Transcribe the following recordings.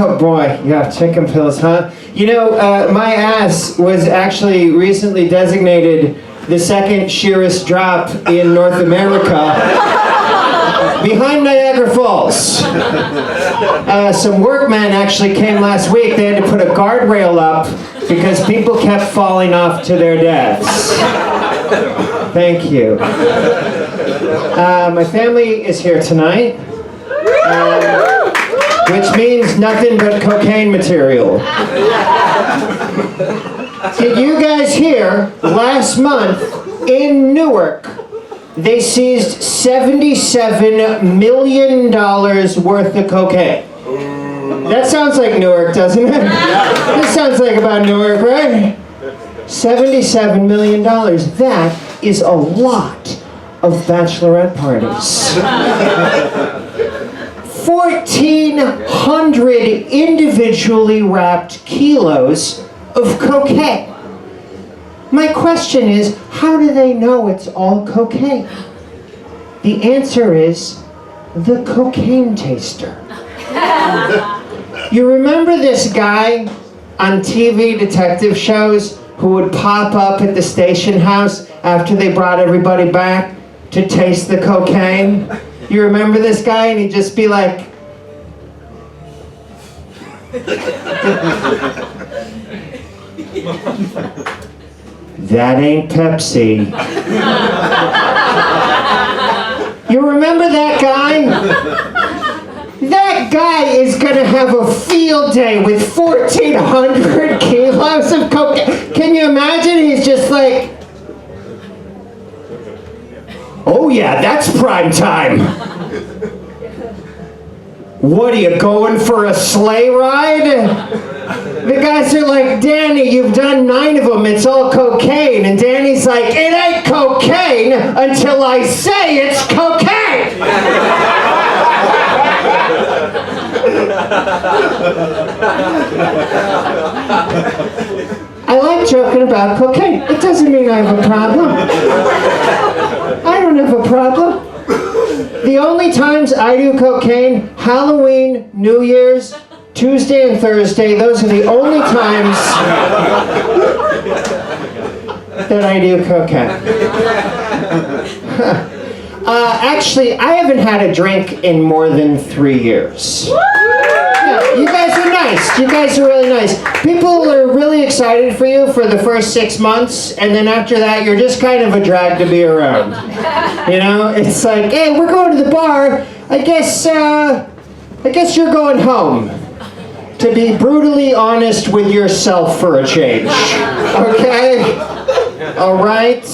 Oh boy, yeah, chicken pills, huh? You know, my ass was actually recently designated the second sheerest drop in North America, behind Niagara Falls. Some workmen actually came last week. They had to put a guardrail up because people kept falling off to their deaths. Thank you. My family is here tonight, which means nothing but cocaine material. Did you guys hear last month in Newark, they seized $77 million worth of cocaine? That sounds like Newark, doesn't it? This sounds like about Newark, right? $77 million. That is a lot of bachelorette parties. 1,400 individually wrapped kilos of cocaine. My question is, how do they know it's all cocaine? The answer is the cocaine taster. You remember this guy on TV detective shows who would pop up at the station house after they brought everybody back to taste the cocaine? You remember this guy, and he'd just be like, that ain't Pepsi. You remember that guy? That guy is gonna have a field day with 1,400 kilos of cocaine. Can you imagine? He's just like, oh yeah, that's prime time. What are you, going for a sleigh ride? The guys are like, Danny, you've done 9 of them, it's all cocaine. And Danny's like, it ain't cocaine until I say it's cocaine. I like joking about cocaine. It doesn't mean I have a problem. I don't have a problem. The only times I do cocaine, Halloween, New Year's, Tuesday and Thursday, those are the only times that I do cocaine. Actually, I haven't had a drink in more than 3 years. Yeah, you guys are nice. You guys are really nice. People are really excited for you for the first 6 months, and then after that, you're just kind of a drag to be around. You know, it's like, hey, we're going to the bar. I guess you're going home. To be brutally honest with yourself for a change. Okay? All right?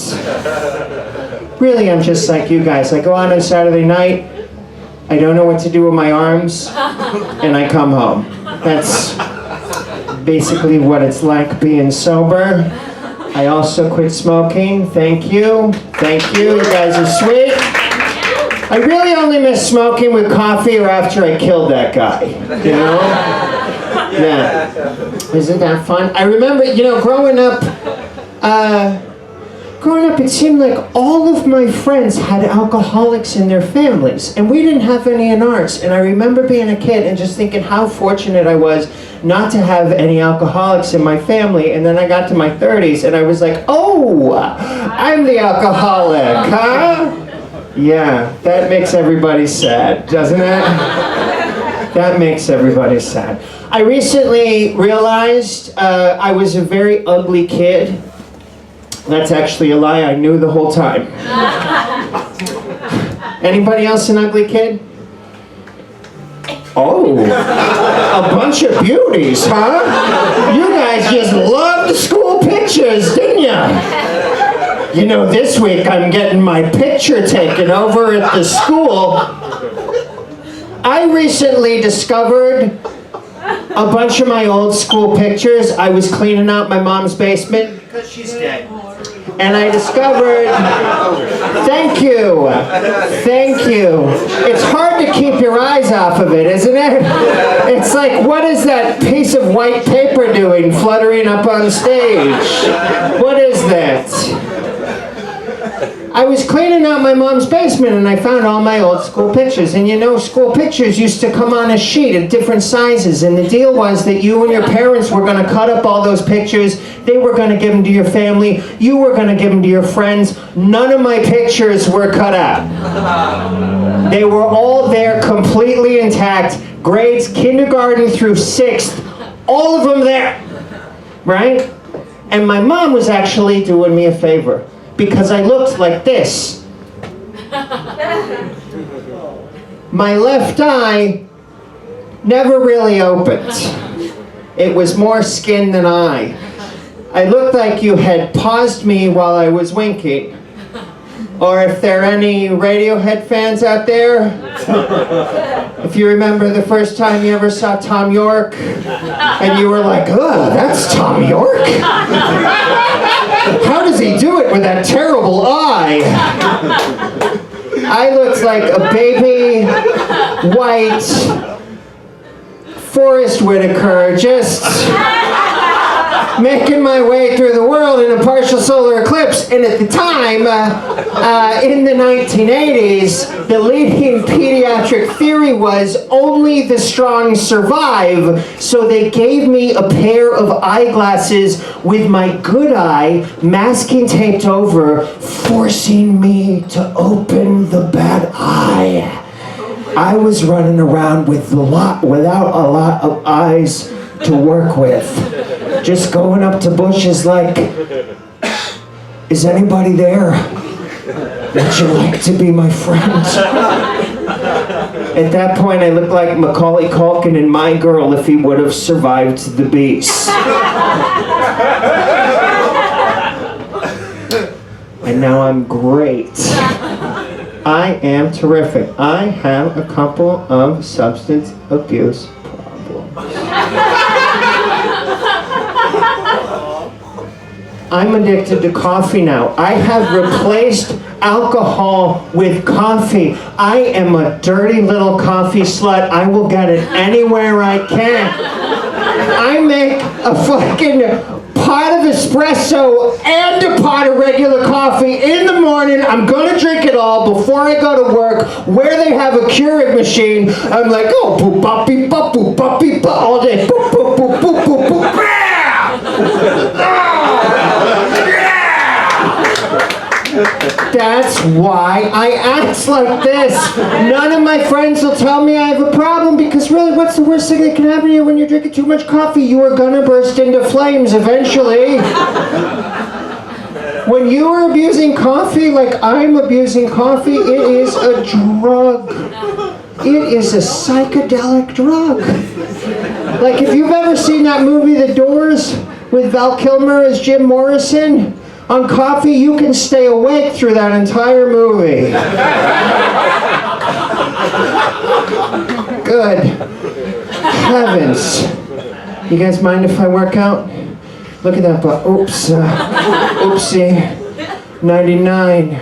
Really, I'm just like you guys. I go out on Saturday night, I don't know what to do with my arms, and I come home. That's basically what it's like being sober. I also quit smoking. Thank you. Thank you. You guys are sweet. I really only miss smoking with coffee or after I killed that guy. You know? Yeah. Isn't that fun? I remember, you know, growing up, it seemed like all of my friends had alcoholics in their families, and we didn't have any in ours. And I remember being a kid and just thinking how fortunate I was not to have any alcoholics in my family. And then I got to my 30s, and I was like, oh, I'm the alcoholic, huh? Yeah, that makes everybody sad, doesn't it? That makes everybody sad. I recently realized I was a very ugly kid. That's actually a lie. I knew the whole time. Anybody else an ugly kid? Oh, a bunch of beauties, huh? You guys just loved school pictures, didn't ya? You know, this week I'm getting my picture taken over at the school. I recently discovered a bunch of my old school pictures. I was cleaning out my mom's basement because she's dead. And I discovered, thank you. It's hard to keep your eyes off of it, isn't it? It's like, what is that piece of white paper doing fluttering up on stage? What is that? I was cleaning out my mom's basement and I found all my old school pictures. And you know, school pictures used to come on a sheet of different sizes. And the deal was that you and your parents were going to cut up all those pictures. They were going to give them to your family. You were going to give them to your friends. None of my pictures were cut out. They were all there completely intact. Grades kindergarten through 6th. All of them there. Right? And my mom was actually doing me a favor. Because I looked like this. My left eye never really opened. It was more skin than eye. I looked like you had paused me while I was winking. Or if there are any Radiohead fans out there, if you remember the first time you ever saw Tom York, and you were like, "Ugh, that's Tom York? How does he do it with that terrible eye?" I looked like a baby, white, Forrest Whitaker, just making my way through the world in a partial solar eclipse. And at the time, in the 1980s, the leading pediatric theory was only the strong survive. So they gave me a pair of eyeglasses with my good eye masking taped over, forcing me to open the bad eye. I was running around without a lot of eyes to work with. Just going up to bushes like, "Is anybody there? Would you like to be my friend?" At that point, I looked like Macaulay Culkin in My Girl if he would have survived the beast. And now I'm great. I am terrific. I have a couple of substance abuse problems. I'm addicted to coffee now. I have replaced alcohol with coffee. I am a dirty little coffee slut. I will get it anywhere I can. I make a fucking pot of espresso and a pot of regular coffee in the morning. I'm gonna drink it all before I go to work where they have a Keurig machine. I'm like, oh, boop, bop, beep, bop, boop, bop, beep, bop, all day. Boop, boop, boop, boop, boop, boop, That's why I act like this. None of my friends will tell me I have a problem because really, what's the worst thing that can happen to you when you're drinking too much coffee? You are gonna burst into flames eventually. When you are abusing coffee like I'm abusing coffee, it is a drug. It is a psychedelic drug. Like if you've ever seen that movie The Doors with Val Kilmer as Jim Morrison, on coffee, you can stay awake through that entire movie. Good heavens. You guys mind if I work out? Look at that butt. Oops. Oopsie. 99.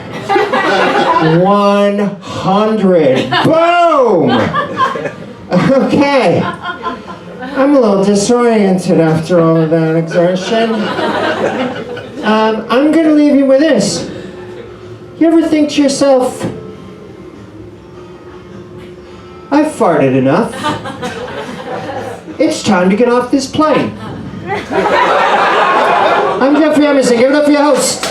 100. Boom! Okay. I'm a little disoriented after all of that exertion. I'm going to leave you with this. You ever think to yourself, I've farted enough. It's time to get off this plane. I'm Jeffrey Emerson. Give it up for your host.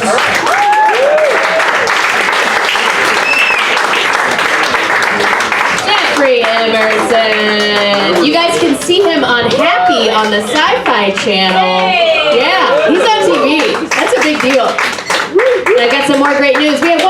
Jeffrey Emerson. You guys can see him on Happy on the Sci-Fi Channel. Yeah, he's on TV. That's a big deal. And I got some more great news. We have